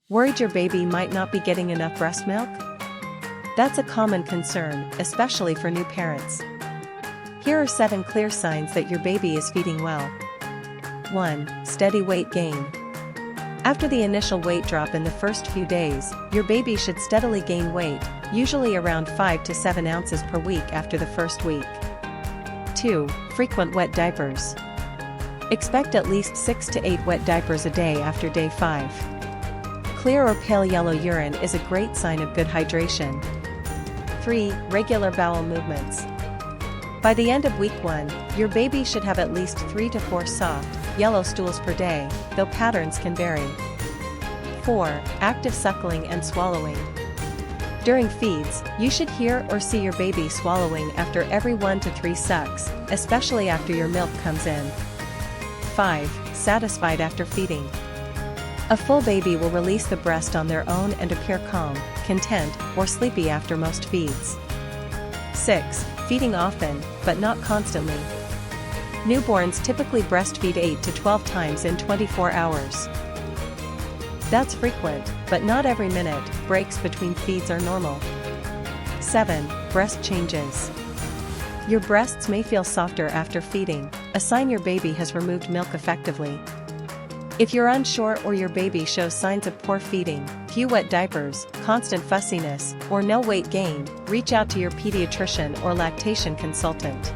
Worried your baby might not be getting enough breast milk? That's a common concern, especially for new parents. Here are 7 clear signs that your baby is feeding well. 1. Steady weight gain. After the initial weight drop in the first few days, your baby should steadily gain weight, usually around 5 to 7 ounces per week after the first week. 2. Frequent wet diapers. Expect at least 6 to 8 wet diapers a day after day 5. Clear or pale yellow urine is a great sign of good hydration. 3. Regular bowel movements. By the end of week 1, your baby should have at least 3 to 4 soft, yellow stools per day, though patterns can vary. 4. Active suckling and swallowing. During feeds, you should hear or see your baby swallowing after every 1 to 3 sucks, especially after your milk comes in. 5. Satisfied after feeding. A full baby will release the breast on their own and appear calm, content, or sleepy after most feeds. 6. Feeding often, but not constantly. Newborns typically breastfeed 8 to 12 times in 24 hours. That's frequent, but not every minute. Breaks between feeds are normal. 7. Breast changes. Your breasts may feel softer after feeding, a sign your baby has removed milk effectively. If you're unsure or your baby shows signs of poor feeding, few wet diapers, constant fussiness, or no weight gain, reach out to your pediatrician or lactation consultant.